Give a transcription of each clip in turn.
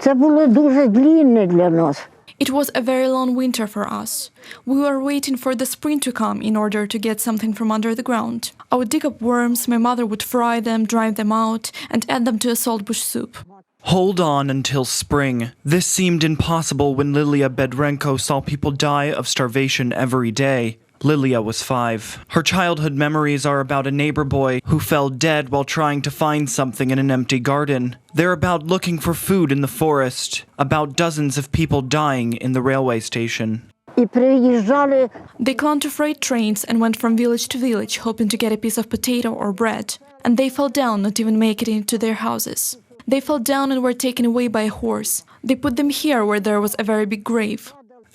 Це було дуже длинне для нас. It was a very long winter for us. We were waiting for the spring to come in order to get something from under the ground. I would dig up worms, my mother would fry them, dry them out, and add them to a saltbush soup. Hold on until spring. This seemed impossible when Lilia Bedrenko saw people die of starvation every day. Lilia was 5. Her childhood memories are about a neighbor boy who fell dead while trying to find something in an empty garden. They're about looking for food in the forest, about dozens of people dying in the railway station. І приїжджали. They clung to freight trains and went from village to village, hoping to get a piece of potato or bread. And they fell down, not even making it into their houses. They fell down and were taken away by a horse. They put them here where there was a very big grave.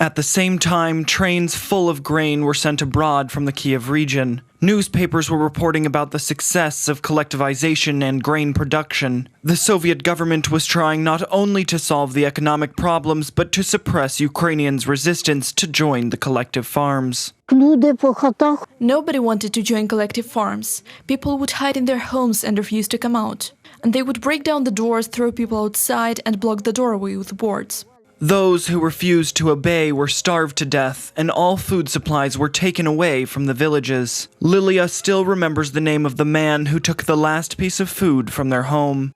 At the same time, trains full of grain were sent abroad from the Kiev region. Newspapers were reporting about the success of collectivization and grain production. The Soviet government was trying not only to solve the economic problems, but to suppress Ukrainians' resistance to join the collective farms. Люди по хатах. Nobody wanted to join collective farms. People would hide in their homes and refuse to come out. And they would break down the doors, throw people outside, and block the doorway with boards. Those who refused to obey were starved to death, and all food supplies were taken away from the villages. Lilia still remembers the name of the man who took the last piece of food from their home.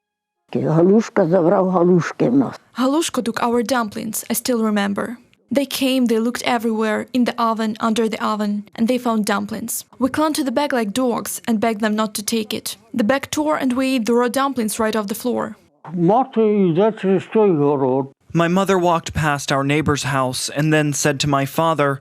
Галушка забрав галушки в нас. Halushko took our dumplings, I still remember. They came, they looked everywhere, in the oven, under the oven, and they found dumplings. We clung to the bag like dogs and begged them not to take it. The bag tore and we ate the raw dumplings right off the floor. Мати йде через той город. My mother walked past our neighbor's house and then said to my father,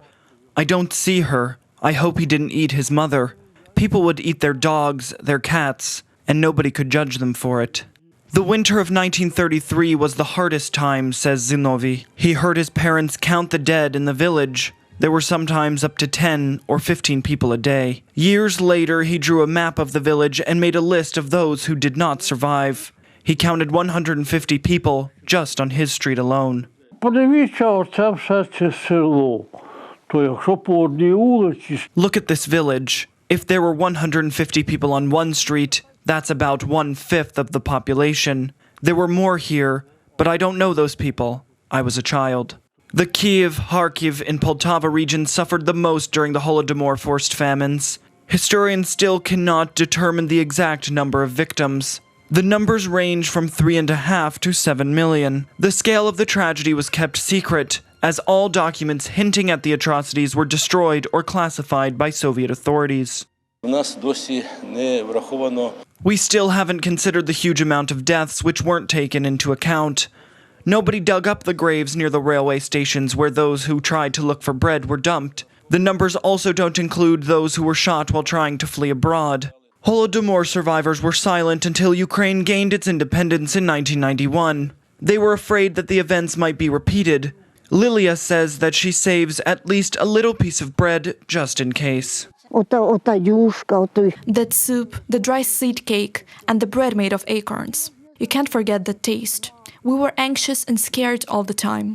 "I don't see her. I hope he didn't eat his mother." People would eat their dogs, their cats, and nobody could judge them for it. The winter of 1933 was the hardest time, says Zinovi. He heard his parents count the dead in the village. There were sometimes up to 10 or 15 people a day. Years later, he drew a map of the village and made a list of those who did not survive. He counted 150 people just on his street alone. Подивіться, оце все це село. То якщо по одній вулиці... Look at this village. If there were 150 people on one street, that's about 1/5 of the population. There were more here, but I don't know those people. I was a child. The Kyiv, Kharkiv, and Poltava regions suffered the most during the Holodomor forced famines. Historians still cannot determine the exact number of victims. The numbers range from 3.5 to 7 million. The scale of the tragedy was kept secret, as all documents hinting at the atrocities were destroyed or classified by Soviet authorities. We still haven't considered the huge amount of deaths which weren't taken into account. Nobody dug up the graves near the railway stations where those who tried to look for bread were dumped. The numbers also don't include those who were shot while trying to flee abroad. Holodomor survivors were silent until Ukraine gained its independence in 1991. They were afraid that the events might be repeated. Lilia says that she saves at least a little piece of bread just in case. That soup, the dry seed cake, and the bread made of acorns. You can't forget the taste. We were anxious and scared all the time.